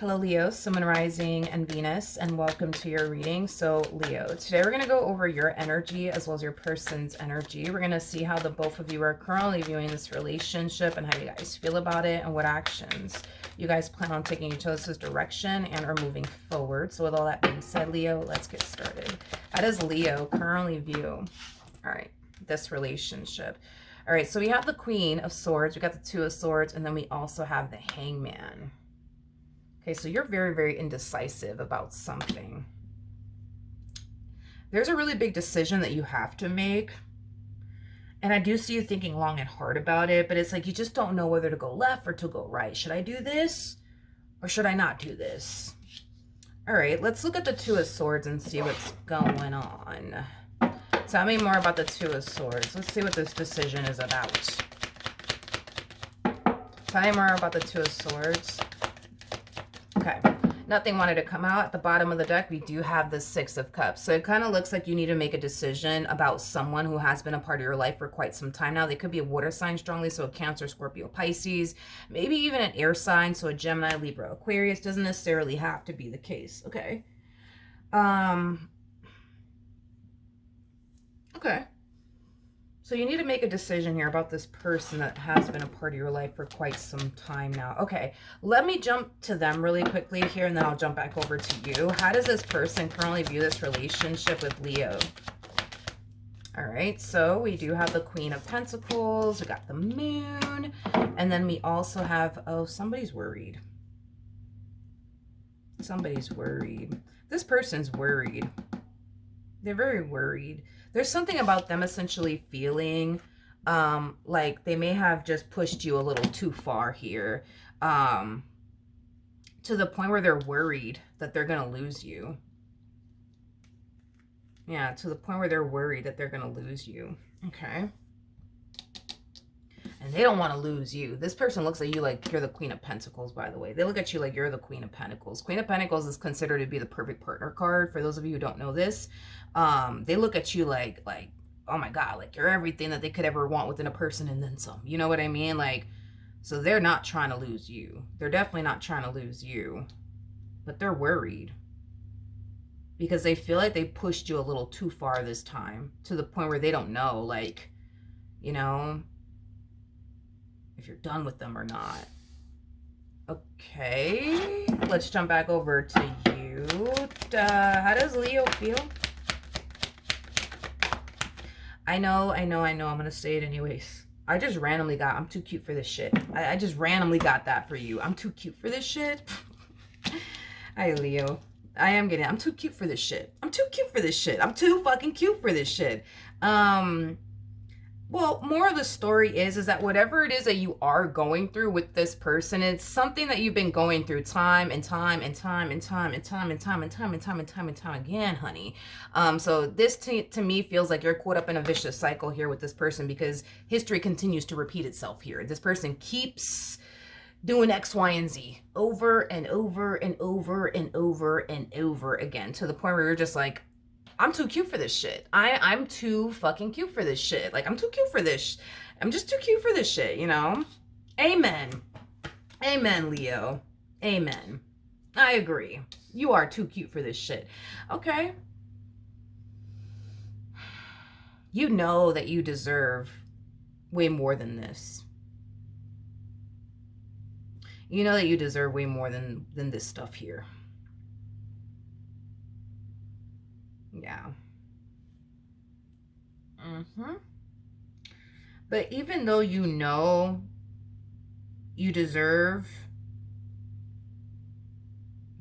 Hello Leo, Sun, Rising, and Venus, and welcome to your reading. So Leo, today we're going to go over your energy as well as your person's energy. We're going to see how the both of you are currently viewing this relationship and how you guys feel about it and what actions you guys plan on taking each other's direction and are moving forward. So with all that being said, Leo, let's get started. How does Leo currently view, all right, this relationship? All right, so we have the Queen of Swords, we got the Two of Swords, and then we also have the Hangman. Okay, so you're very, very indecisive about something. There's a really big decision that you have to make. And I do see you thinking long and hard about it, but it's like you just don't know whether to go left or to go right. Should I do this or should I not do this? All right, let's look at the Two of Swords and see what's going on. Tell me more about the Two of Swords. Let's see what this decision is about. Tell me more about the Two of Swords. Okay, nothing wanted to come out. At the bottom of the deck, we do have the Six of Cups. So it kind of looks like you need to make a decision about someone who has been a part of your life for quite some time now. They could be a water sign strongly, so a Cancer, Scorpio, Pisces, maybe even an air sign, so a Gemini, Libra, Aquarius. Doesn't necessarily have to be the case, okay? Okay. So you need to make a decision here about this person that has been a part of your life for quite some time now. Okay, let me jump to them really quickly here, and then I'll jump back over to you. How does this person currently view this relationship with Leo? All right, so we do have the Queen of Pentacles. We got the Moon. And then we also have, oh, somebody's worried. Somebody's worried. This person's worried. They're very worried. There's something about them essentially feeling like they may have just pushed you a little too far here, to the point where they're worried that they're going to lose you. Yeah, to the point where they're worried that they're going to lose you. Okay. And they don't want to lose you. This person looks at you like you're the Queen of Pentacles, by the way. They look at you like you're the Queen of Pentacles. Queen of Pentacles is considered to be the perfect partner card. For those of you who don't know this, they look at you like, oh my God, like you're everything that they could ever want within a person and then some. You know what I mean? Like, so they're not trying to lose you. They're definitely not trying to lose you. But they're worried. Because they feel like they pushed you a little too far this time. To the point where they don't know, like, you know, if you're done with them or not. Okay, let's jump back over to you. How does Leo feel? I know. I'm gonna say it anyways. I just randomly got, I'm too cute for this shit. I just randomly got that for you. I'm too cute for this shit. Hi, Leo. I'm too cute for this shit. I'm too cute for this shit. I'm too fucking cute for this shit. Well, more of the story is that whatever it is that you are going through with this person, it's something that you've been going through time and time again, honey. So this to me feels like you're caught up in a vicious cycle here with this person because history continues to repeat itself here. This person keeps doing X, Y, and Z over and over and over and over and over again to the point where you're just like, I'm too cute for this shit. I'm too fucking cute for this shit. Like, I'm too cute for this. I'm just too cute for this shit, you know? Amen. Amen, Leo. Amen. I agree. You are too cute for this shit. Okay. You know that you deserve way more than this. You know that you deserve way more than this stuff here. Yeah. But even though you know you deserve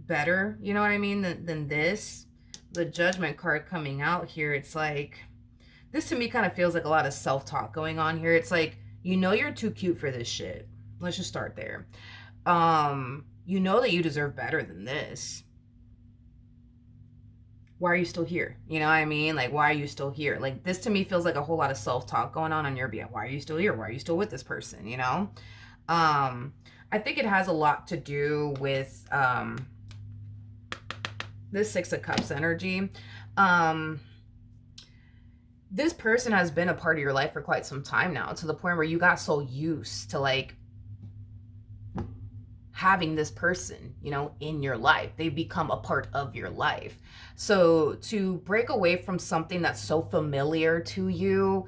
better, you know what I mean, than this, the Judgment card coming out here, it's like, this to me kind of feels like a lot of self-talk going on here. It's like, you know you're too cute for this shit. Let's just start there. You know that you deserve better than this. Why are you still here? You know what I mean? Like, why are you still here? Like, this to me feels like a whole lot of self-talk going on your behalf. Why are you still here? Why are you still with this person? You know? I think it has a lot to do with this Six of Cups energy. This person has been a part of your life for quite some time now, to the point where you got so used to like having this person, you know, in your life. They've become a part of your life. So to break away from something that's so familiar to you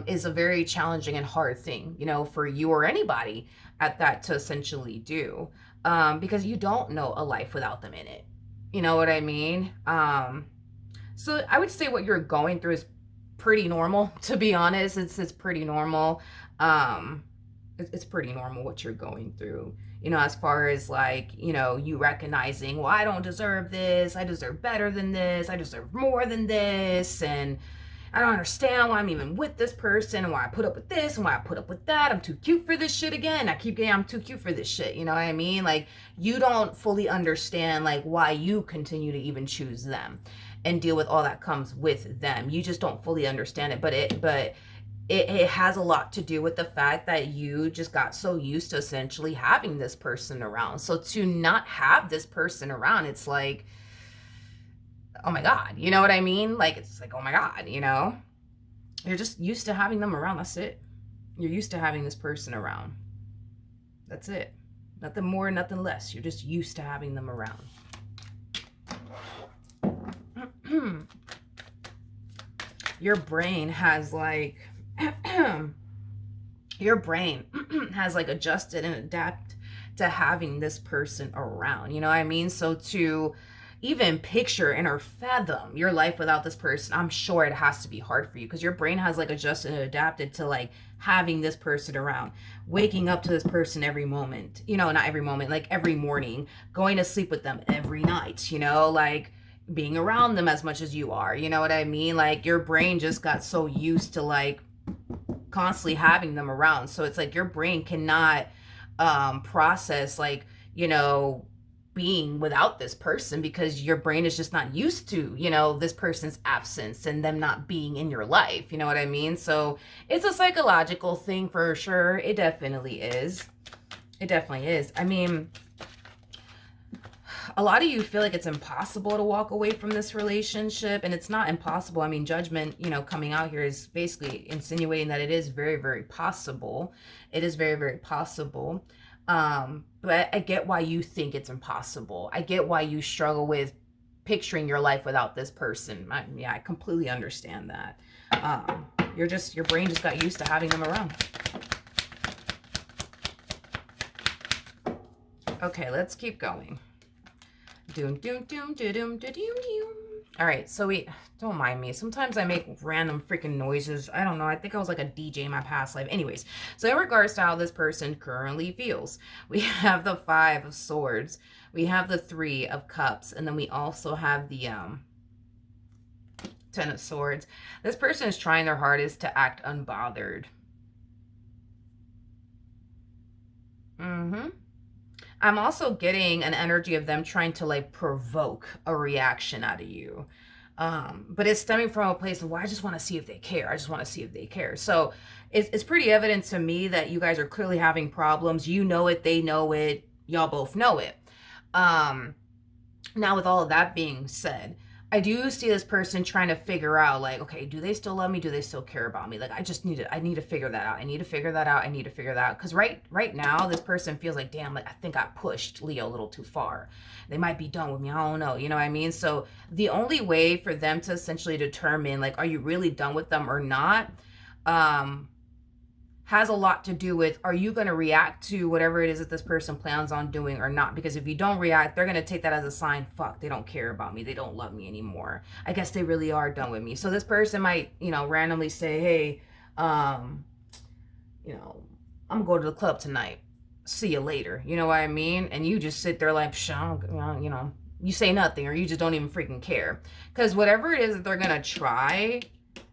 is a very challenging and hard thing, you know, for you or anybody at that to essentially do, because you don't know a life without them in it. You know what I mean? So I would say what you're going through is pretty normal, to be honest. It's pretty normal. It's pretty normal what you're going through, you know, as far as like, you know, you recognizing, well, I don't deserve this, I deserve better than this, I deserve more than this, and I don't understand why I'm even with this person, and why I put up with this and why I put up with that. I'm too cute for this shit again. I keep getting I'm too cute for this shit. You know what I mean? Like, you don't fully understand like why you continue to even choose them and deal with all that comes with them. You just don't fully understand it. But it has a lot to do with the fact that you just got so used to essentially having this person around. So to not have this person around, it's like, oh my God, you know what I mean? Like, it's like, oh my God, you know? You're just used to having them around. That's it. You're used to having this person around. That's it. Nothing more, nothing less. You're just used to having them around. Your brain has like your brain has like adjusted and adapted to having this person around, you know what I mean? So to even picture and or fathom your life without this person, I'm sure it has to be hard for you, because your brain has like adjusted and adapted to like having this person around, waking up to this person every moment, you know, not every moment, like every morning, going to sleep with them every night, you know, like being around them as much as you are, you know what I mean? Like your brain just got so used to like constantly having them around. So it's like your brain cannot process like, you know, being without this person, because your brain is just not used to, you know, this person's absence and them not being in your life. You know what I mean? So it's a psychological thing for sure. It definitely is. It definitely is. I mean, a lot of you feel like it's impossible to walk away from this relationship, and it's not impossible. I mean, judgment, you know, coming out here is basically insinuating that it is very, very possible. It is very, very possible. But I get why you think it's impossible. I get why you struggle with picturing your life without this person. Yeah, I completely understand that. Your brain just got used to having them around. Okay, let's keep going. Doom, doom, doom, doom, doom, doom, doom. All right, so don't mind me. Sometimes I make random freaking noises. I don't know. I think I was like a DJ in my past life. Anyways, so in regards to how this person currently feels, we have the 5 of Swords. We have the 3 of Cups. And then we also have the 10 of Swords. This person is trying their hardest to act unbothered. I'm also getting an energy of them trying to like provoke a reaction out of you. But it's stemming from a place of, well, I just want to see if they care. I just want to see if they care. So it's pretty evident to me that you guys are clearly having problems. You know it, they know it, y'all both know it. Now with all of that being said, I do see this person trying to figure out like, okay, do they still love me? Do they still care about me? Like, I need to figure that out. I need to figure that out. I need to figure that out. Cause right now, this person feels like, damn, like I think I pushed Leo a little too far. They might be done with me. I don't know. You know what I mean? So the only way for them to essentially determine like, are you really done with them or not? Has a lot to do with, are you going to react to whatever it is that this person plans on doing or not? Because if you don't react, they're going to take that as a sign, fuck, they don't care about me. They don't love me anymore. I guess they really are done with me. So this person might, you know, randomly say, hey, you know, I'm going to the club tonight. See you later. You know what I mean? And you just sit there like, you know, you say nothing, or you just don't even freaking care. Because whatever it is that they're going to try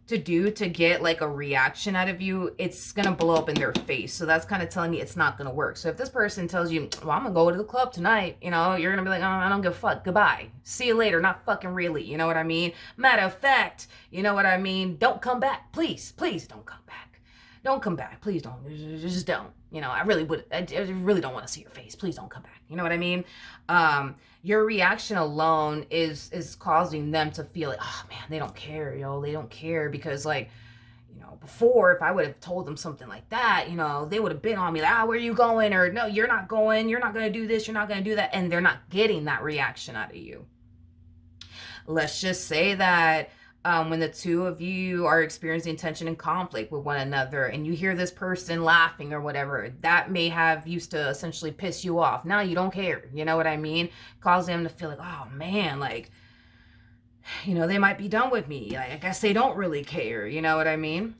to do to get like a reaction out of you, it's gonna blow up in their face. So that's kind of telling me it's not gonna work. So if this person tells you, well, I'm gonna go to the club tonight, you know, you're gonna be like, oh, I don't give a fuck, goodbye, see you later. Not fucking really, you know what I mean? Matter of fact, you know what I mean? Don't come back, please don't come back. Don't come back, please don't, just don't. You know, I really don't want to see your face. Please don't come back. You know what I mean? Your reaction alone is causing them to feel like, oh man, they don't care, yo. They don't care, because like, you before, if I would have told them something like that, they would have been on me like, where are you going? Or no, you're not going. You're not going to do this. You're not going to do that. And they're not getting that reaction out of you. Let's just say that when the two of you are experiencing tension and conflict with one another and you hear this person laughing or whatever, that may have used to essentially piss you off. Now you don't care. You know what I mean? Cause them to feel like, oh man, like, they might be done with me. Like, I guess they don't really care. You know what I mean?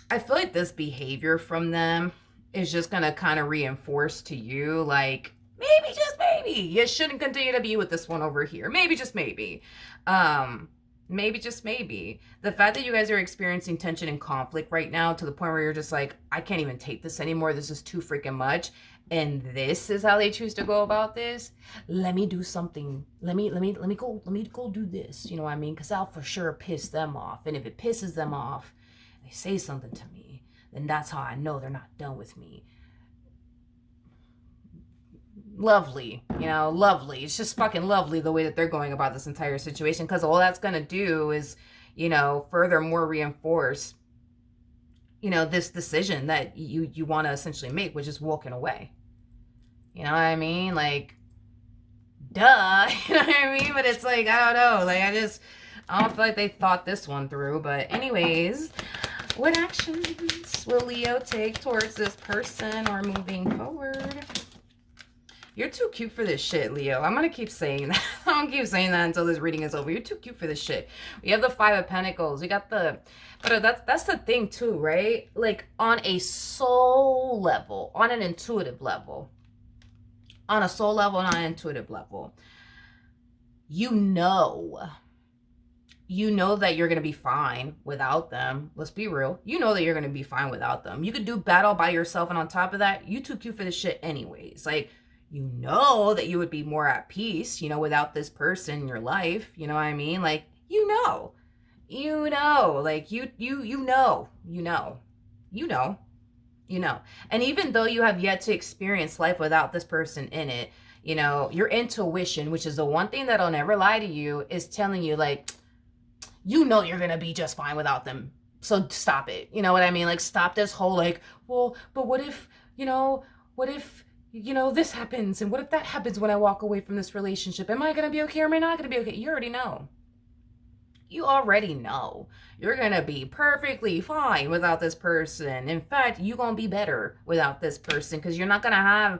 I feel like this behavior from them is just going to kind of reinforce to you, like, maybe, just maybe, you shouldn't continue to be with this one over here. Maybe, just maybe. Maybe, just maybe. The fact that you guys are experiencing tension and conflict right now to the point where you're just like, I can't even take this anymore. This is too freaking much. And this is how they choose to go about this. Let me do something. Let me go do this. You know what I mean? Because I'll for sure piss them off. And if it pisses them off, they say something to me, then that's how I know they're not done with me. Lovely, lovely. It's just fucking lovely the way that they're going about this entire situation, because all that's going to do is, furthermore reinforce, this decision that you want to essentially make, which is walking away. You know what I mean? Like, duh. You know what I mean? But it's like, I don't know. Like, I don't feel like they thought this one through. But anyways, what actions will Leo take towards this person or moving forward? You're too cute for this shit, Leo. I'm going to keep saying that. I'm going to keep saying that until this reading is over. You're too cute for this shit. We have the Five of Pentacles. We got the... But that's the thing too, right? Like, on a soul level, on an intuitive level. On a soul level and on an intuitive level. You know that you're going to be fine without them. Let's be real. You know that you're going to be fine without them. You could do battle by yourself, and on top of that, you too cute for this shit anyways. Like, you know that you would be more at peace, without this person in your life. You know what I mean? Like, like, you know, And even though you have yet to experience life without this person in it, your intuition, which is the one thing that'll never lie to you, is telling you, like, you're going to be just fine without them. So stop it. You know what I mean? Like, stop this whole, like, well, but what if, this happens, and what if that happens when I walk away from this relationship? Am I going to be okay or am I not going to be okay? You already know. You already know. You're going to be perfectly fine without this person. In fact, you're going to be better without this person, because you're not going to have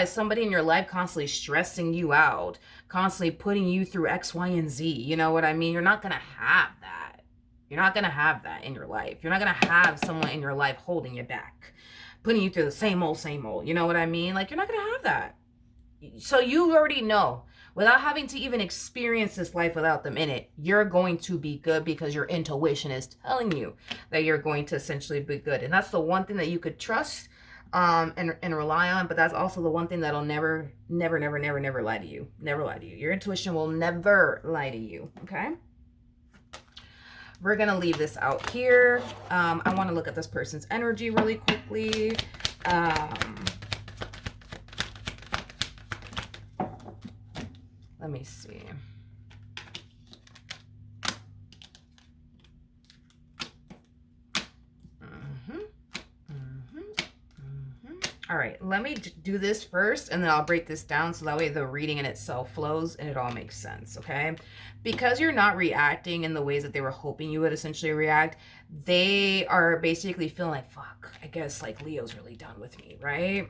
somebody in your life constantly stressing you out, constantly putting you through X, Y, and Z. You know what I mean? You're not going to have that. You're not going to have that in your life. You're not going to have someone in your life holding you back, putting you through the same old, you know what I mean? Like, you're not going to have that. So you already know, without having to even experience this life without them in it, you're going to be good, because your intuition is telling you that you're going to essentially be good. And that's the one thing that you could trust and rely on. But that's also the one thing that'll never lie to you. Never lie to you. Your intuition will never lie to you. Okay? We're going to leave this out here. I want to look at this person's energy really quickly. Let me see. All right, let me do this first, and then I'll break this down so that way the reading in itself flows and it all makes sense, okay? Because you're not reacting in the ways that they were hoping you would essentially react, they are basically feeling like, fuck, I guess, like, Leo's really done with me, right?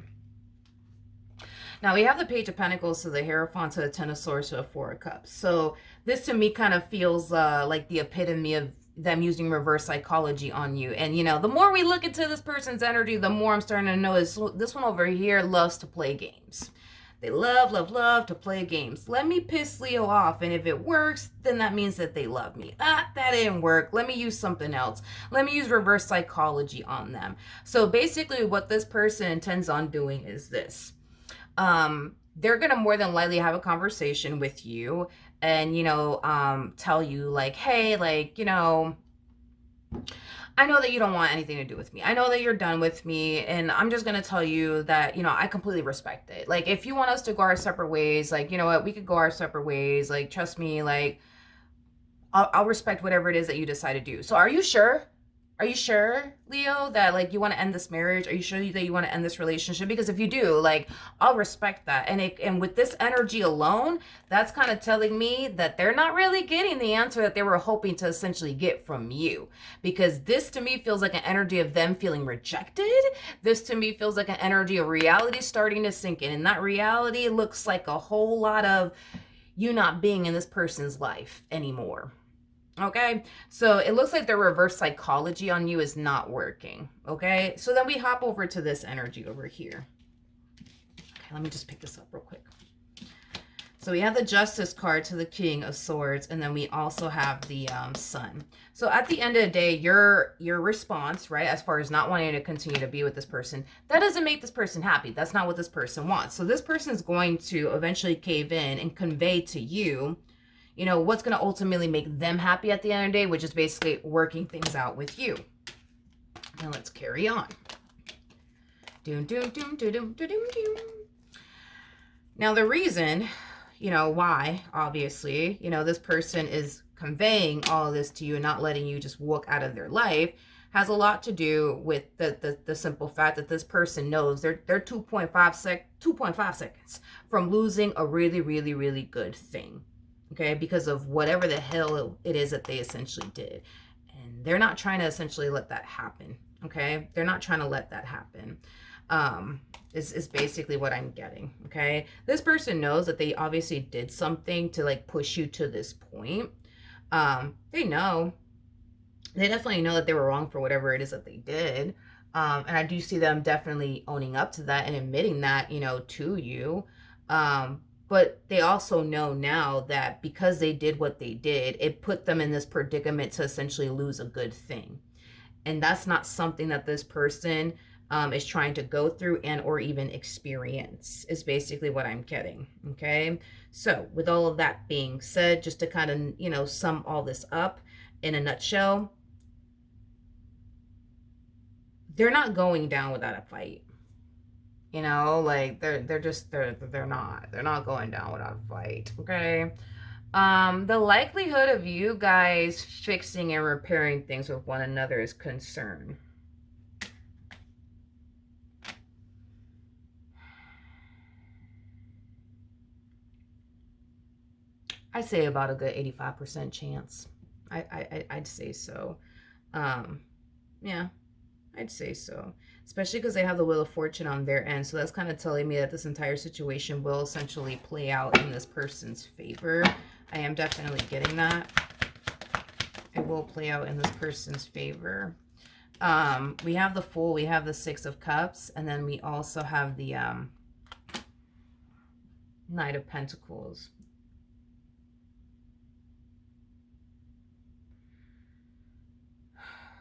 Now, we have the Page of Pentacles to the Hierophant to the Ten of Swords to the Four of Cups. So this to me kind of feels like the epitome of them using reverse psychology on you. And, the more we look into this person's energy, the more I'm starting to know is this one over here loves to play games. They love to play games. Let me piss Leo off, and if it works, then that means that they love me. That didn't work. Let me use something else. Let me use reverse psychology on them. So basically what this person intends on doing is this. They're going to more than likely have a conversation with you and, tell you like, hey, like, I know that you don't want anything to do with me. I know that you're done with me. And I'm just going to tell you that, I completely respect it. Like, if you want us to go our separate ways, like, you know what, we could go our separate ways. Like, trust me, like, I'll respect whatever it is that you decide to do. So are you sure? Are you sure, Leo, that like you want to end this marriage? Are you sure that you want to end this relationship? Because if you do, like, I'll respect that. And with this energy alone, that's kind of telling me that they're not really getting the answer that they were hoping to essentially get from you. Because this to me feels like an energy of them feeling rejected. This to me feels like an energy of reality starting to sink in. And that reality looks like a whole lot of you not being in this person's life anymore. Okay, so it looks like the reverse psychology on you is not working. Okay, so then we hop over to this energy over here. Okay, let me just pick this up real quick. So we have the Justice card to the King of Swords, and then we also have the Sun. So at the end of the day, your response, right, as far as not wanting to continue to be with this person, that doesn't make this person happy. That's not what this person wants. So this person is going to eventually cave in and convey to you, what's going to ultimately make them happy at the end of the day, which is basically working things out with you. Now let's carry on. Doom, doom, doom, doom, doom, doom, doom. Now the reason, why, obviously, this person is conveying all of this to you and not letting you just walk out of their life has a lot to do with the simple fact that this person knows they're 2.5 seconds from losing a really, really, really good thing. Okay, because of whatever the hell it is that they essentially did. And they're not trying to essentially let that happen. Okay, they're not trying to let that happen. Is basically what I'm getting. Okay, this person knows that they obviously did something to like push you to this point. They definitely know that they were wrong for whatever it is that they did. And I do see them definitely owning up to that and admitting that, to you. But they also know now that because they did what they did, it put them in this predicament to essentially lose a good thing. And that's not something that this person is trying to go through and or even experience, is basically what I'm getting. Okay, so with all of that being said, just to kind of, sum all this up in a nutshell, they're not going down without a fight. Like they're not going down without a fight. Okay, the likelihood of you guys fixing and repairing things with one another is concerned. I say about a good 85% chance. I'd say so. Yeah, I'd say so. Especially because they have the Wheel of Fortune on their end. So that's kind of telling me that this entire situation will essentially play out in this person's favor. I am definitely getting that. It will play out in this person's favor. We have the Fool, we have the Six of Cups, and then we also have the Knight of Pentacles.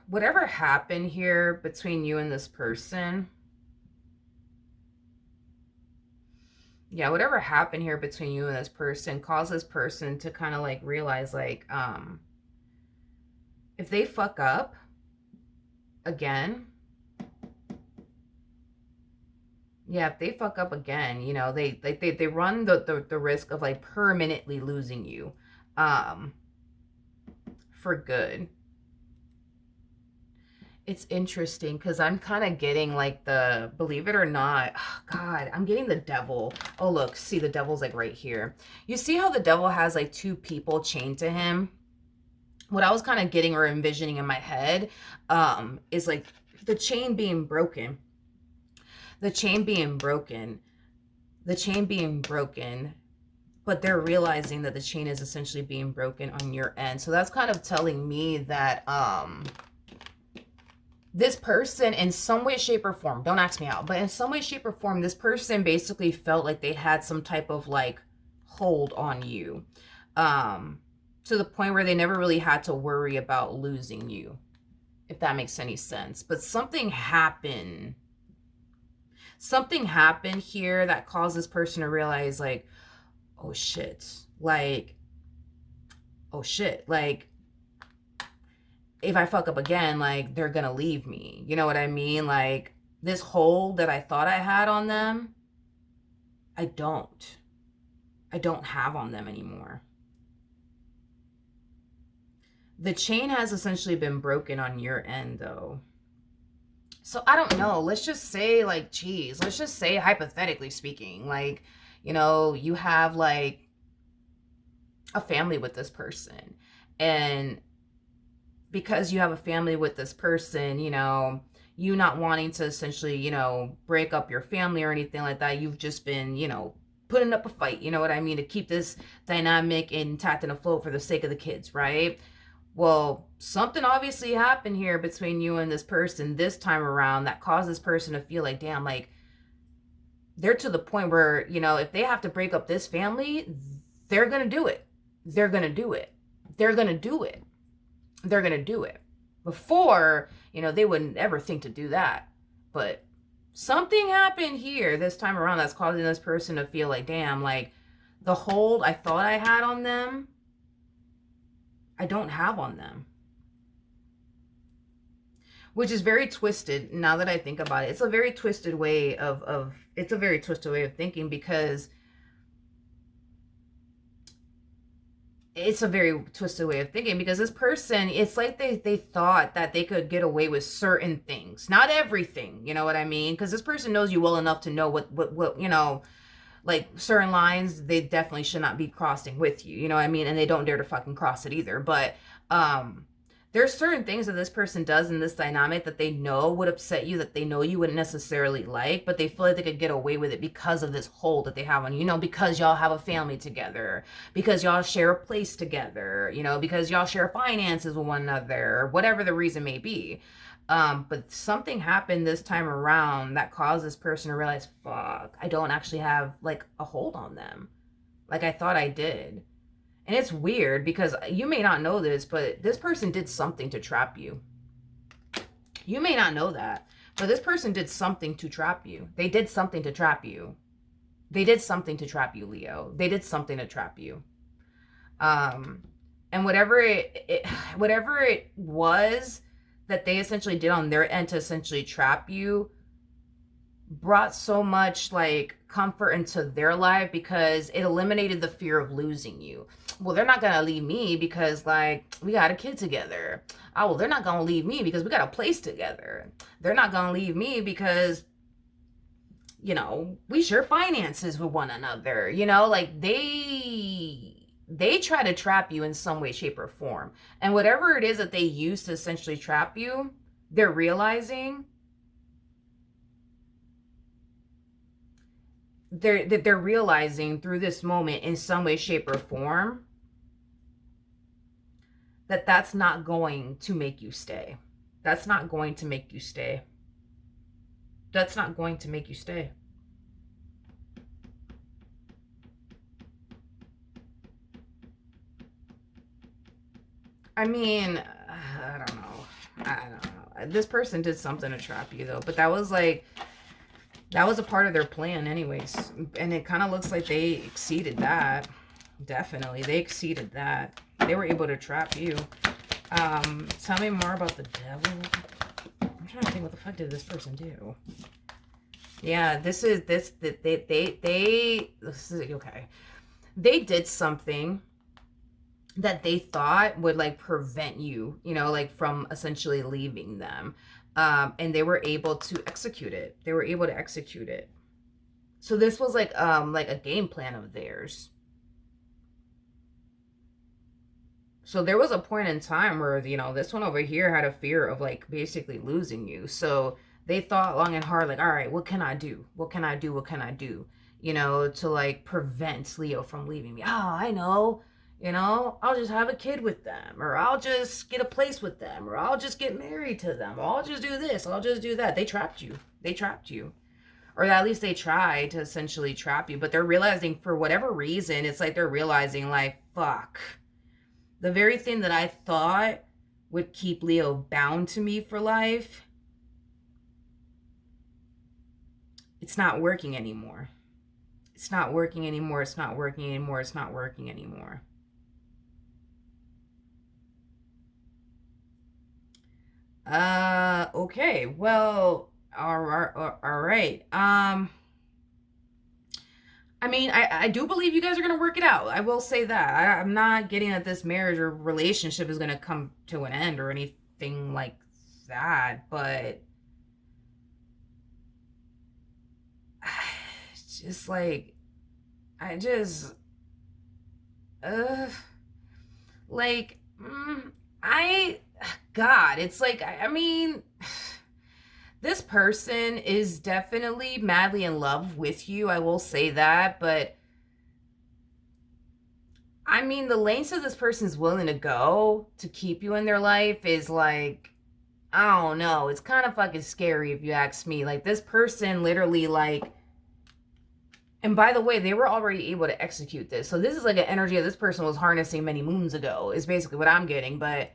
Whatever happened here between you and this person, whatever happened here between you and this person caused this person to kind of like realize, like, if they fuck up again, if they fuck up again, they run the risk of like permanently losing you for good. It's interesting because I'm kind of getting like the, believe it or not, oh God, I'm getting the Devil. Oh, look, see, the Devil's like right here. You see how the Devil has like two people chained to him? What I was kind of getting or envisioning in my head is like the chain being broken. The chain being broken. The chain being broken. But they're realizing that the chain is essentially being broken on your end. So that's kind of telling me that this person in some way, shape, or form, don't ask me how, but in some way, shape, or form, this person basically felt like they had some type of like hold on you, to the point where they never really had to worry about losing you, if that makes any sense. But something happened here that caused this person to realize, like, oh shit, like if I fuck up again, like, they're gonna leave me. You know what I mean? Like, this hold that I thought I had on them, I don't. I don't have on them anymore. The chain has essentially been broken on your end, though. So I don't know. Let's just say, like, geez, let's just say, hypothetically speaking, like, you have like a family with this person. And because you have a family with this person, you not wanting to essentially, break up your family or anything like that, you've just been, putting up a fight, you know what I mean, to keep this dynamic intact and afloat for the sake of the kids, right? Well, something obviously happened here between you and this person this time around that caused this person to feel like, damn, like, they're to the point where, if they have to break up this family, they're going to do it. They're going to do it. They're going to do it. They're going to do it. Before, they wouldn't ever think to do that. But something happened here this time around that's causing this person to feel like, damn, like, the hold I thought I had on them, I don't have on them. Which is very twisted now that I think about it. It's a very twisted way of thinking, because it's a very twisted way of thinking, because this person, it's like they thought that they could get away with certain things, not everything, you know what I mean? Because this person knows you well enough to know what like, certain lines they definitely should not be crossing with you, you know what I mean? And they don't dare to fucking cross it either. But there's certain things that this person does in this dynamic that they know would upset you, that they know you wouldn't necessarily like, but they feel like they could get away with it because of this hold that they have on you, because y'all have a family together, because y'all share a place together, because y'all share finances with one another, whatever the reason may be. But something happened this time around that caused this person to realize, fuck, I don't actually have, like, a hold on them like I thought I did. And it's weird because you may not know this, but this person did something to trap you. You may not know that, but this person did something to trap you. They did something to trap you. They did something to trap you, Leo. They did something to trap you. And whatever it was that they essentially did on their end to essentially trap you, brought so much, like, comfort into their life, because it eliminated the fear of losing you. Well, they're not gonna leave me because, like, we got a kid together. Oh, well, they're not gonna leave me because we got a place together. They're not gonna leave me because, we share finances with one another. Like, they try to trap you in some way, shape, or form. And whatever it is that they use to essentially trap you, they're realizing they're realizing through this moment in some way, shape, or form that that's not going to make you stay. That's not going to make you stay. That's not going to make you stay. I mean, I don't know. This person did something to trap you, though, but that was a part of their plan anyways. And it kind of looks like they exceeded that. Definitely. They exceeded that. They were able to trap you. Tell me more about the devil. I'm trying to think, what the fuck did this person do? Yeah, this is okay. They did something that they thought would, like, prevent you, like, from essentially leaving them. And they were able to execute it. They were able to execute it. So this was like a game plan of theirs. So there was a point in time where, this one over here had a fear of, like, basically losing you. So they thought long and hard, like, all right, what can I do? What can I do? What can I do? To, like, prevent Leo from leaving me. Oh, I know. I'll just have a kid with them, or I'll just get a place with them, or I'll just get married to them, or I'll just do this, I'll just do that. They trapped you. They trapped you. Or at least they tried to essentially trap you. But they're realizing, for whatever reason, it's like they're realizing, like, fuck. The very thing that I thought would keep Leo bound to me for life, it's not working anymore. It's not working anymore. It's not working anymore. It's not working anymore. Okay. Well, all right. I mean, I do believe you guys are gonna work it out. I will say that. I'm not getting that this marriage or relationship is gonna come to an end or anything like that, but it's just like I just uh like I God, it's like I mean this person is definitely madly in love with you. I will say that, but I mean, the lengths that this person's willing to go to keep you in their life is like, I don't know. It's kind of fucking scary if you ask me. Like, this person literally, like, and by the way, they were already able to execute this. So, this is like an energy that this person was harnessing many moons ago, is basically what I'm getting. But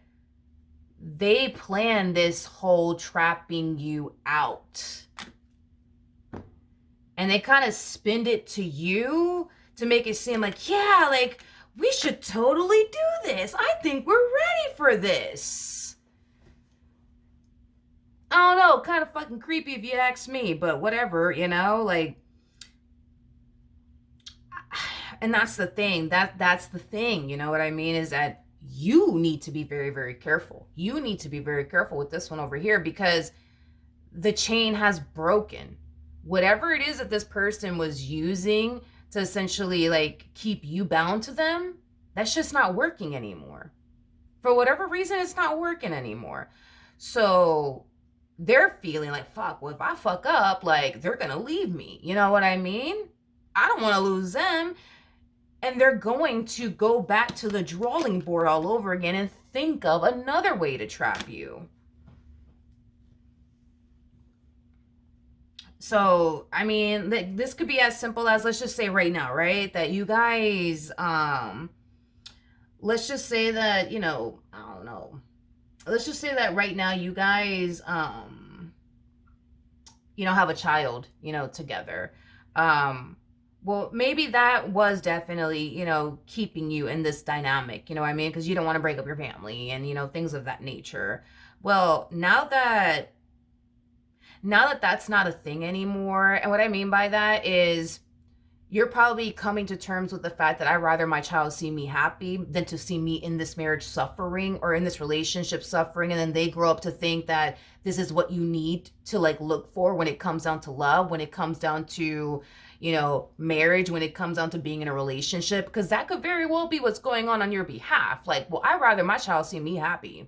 they planned this whole trapping you out. And they kind of spinned it to you to make it seem like, yeah, like, we should totally do this. I think we're ready for this. I don't know, kind of fucking creepy if you ask me, but whatever, you know, like, and that's the thing. That's the thing, you know what I mean, is that you need to be very, very careful. You need to be very careful with this one over here because the chain has broken. Whatever it is that this person was using to essentially like keep you bound to them, that's just not working anymore. For whatever reason, it's not working anymore. So they're feeling like, fuck, well, if I fuck up, like, they're gonna leave me. You know what I mean? I don't want to lose them. And they're going to go back to the drawing board all over again and think of another way to trap you. So, I mean, this could be as simple as, let's just say right now, right? That you guys, let's just say that, you know, I don't know. Let's just say that right now you guys, you know, have a child, you know, together. Well, maybe that was definitely, you know, keeping you in this dynamic, you know what I mean? Because you don't want to break up your family and, you know, things of that nature. Well, now that that's not a thing anymore, and what I mean by that is you're probably coming to terms with the fact that I'd rather my child see me happy than to see me in this marriage suffering or in this relationship suffering. And then they grow up to think that this is what you need to like look for when it comes down to love, when it comes down to, you know, marriage, when it comes down to being in a relationship, because that could very well be what's going on your behalf. Like, well, I'd rather my child see me happy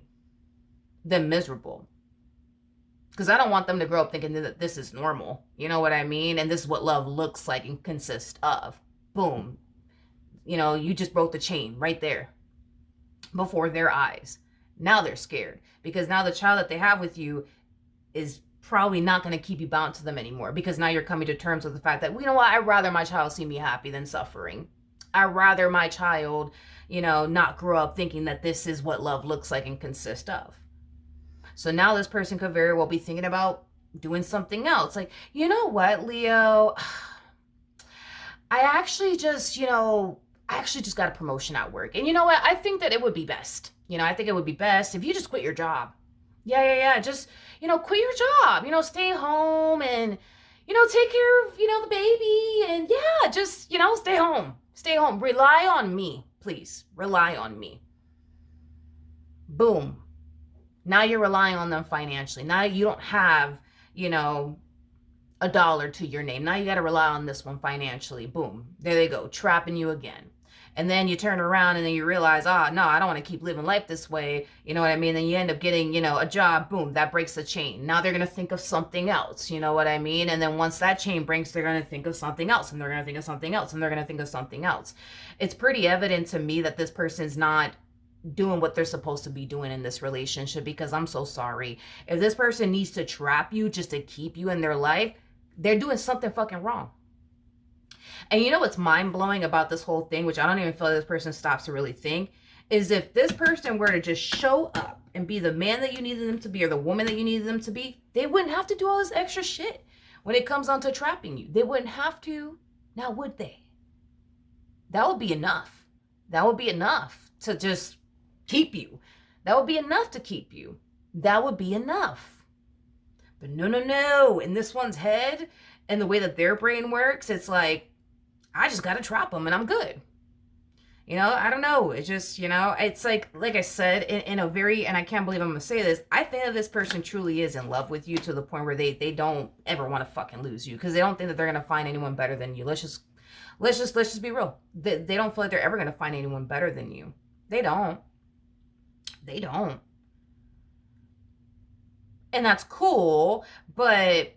than miserable, because I don't want them to grow up thinking that this is normal. You know what I mean? And this is what love looks like and consists of. Boom. You know, you just broke the chain right there before their eyes. Now they're scared because now the child that they have with you is probably not going to keep you bound to them anymore, because now you're coming to terms with the fact that, you know what, I'd rather my child see me happy than suffering. I'd rather my child, you know, not grow up thinking that this is what love looks like and consists of. So now this person could very well be thinking about doing something else. Like, you know what, Leo? I actually just, you know, I actually just got a promotion at work. And you know what? I think that it would be best. You know, I think it would be best if you just quit your job. Yeah. Just, you know, quit your job. You know, stay home and, you know, take care of, you know, the baby. And yeah, just, you know, stay home. Stay home. Rely on me, please. Rely on me. Boom. Now you're relying on them financially. Now you don't have, you know, a dollar to your name. Now you got to rely on this one financially. Boom. There they go. Trapping you again. And then you turn around and then you realize, no, I don't want to keep living life this way. You know what I mean? Then you end up getting, you know, a job. Boom. That breaks the chain. Now they're going to think of something else. You know what I mean? And then once that chain breaks, they're going to think of something else. And they're going to think of something else. And they're going to think of something else. It's pretty evident to me that this person's not doing what they're supposed to be doing in this relationship, because I'm so sorry. If this person needs to trap you just to keep you in their life, they're doing something fucking wrong. And you know what's mind-blowing about this whole thing, which I don't even feel like this person stops to really think, is if this person were to just show up and be the man that you needed them to be or the woman that you needed them to be, they wouldn't have to do all this extra shit when it comes on to trapping you. They wouldn't have to. Now, would they? That would be enough. That would be enough to just keep you. That would be enough to keep you. That would be enough. But no, no, no. In this one's head and the way that their brain works, it's like, I just got to trap them and I'm good. I don't know. It's just, it's like I said, in a very, and I can't believe I'm going to say this, I think that this person truly is in love with you to the point where they don't ever want to fucking lose you because they don't think that they're going to find anyone better than you. Let's just be real. They don't feel like they're ever going to find anyone better than you. They don't. They don't. And that's cool, but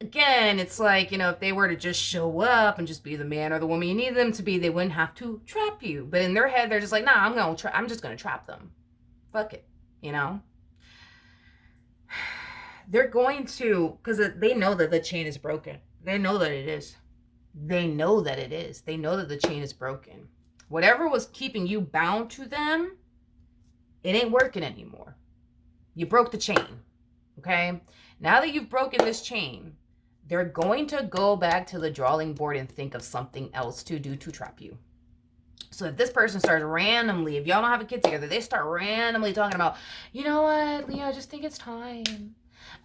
again, it's like, if they were to just show up and just be the man or the woman you need them to be, they wouldn't have to trap you. But in their head, they're just like, nah, I'm just gonna trap them. Fuck it, They're going to, because they know that the chain is broken. They know that it is. They know that it is. They know that the chain is broken. Whatever was keeping you bound to them, it ain't working anymore. You broke the chain. Okay? Now that you've broken this chain, they're going to go back to the drawing board and think of something else to do to trap you. So if this person starts randomly, if y'all don't have a kid together, they start randomly talking about, you know what, Leah, I just think it's time.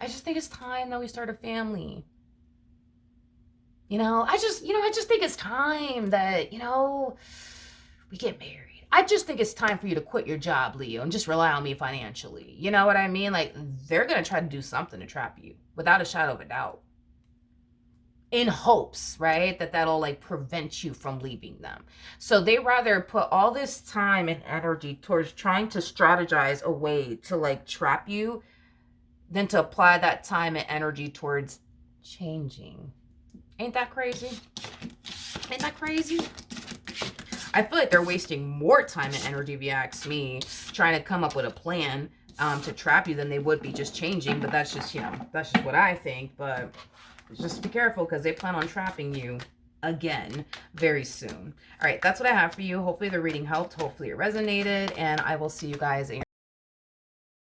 I just think it's time that we start a family. I just think it's time that, we get married. I just think it's time for you to quit your job, Leo, and just rely on me financially. You know what I mean? Like, they're going to try to do something to trap you without a shadow of a doubt. In hopes, right, that'll like prevent you from leaving them. So they rather put all this time and energy towards trying to strategize a way to like trap you than to apply that time and energy towards changing. Ain't that crazy? Ain't that crazy? I feel like they're wasting more time and energy, if you ask me, trying to come up with a plan to trap you than they would be just changing. But that's just, that's just what I think. But just be careful because they plan on trapping you again very soon. All right, that's what I have for you. Hopefully the reading helped. Hopefully it resonated. And I will see you guys in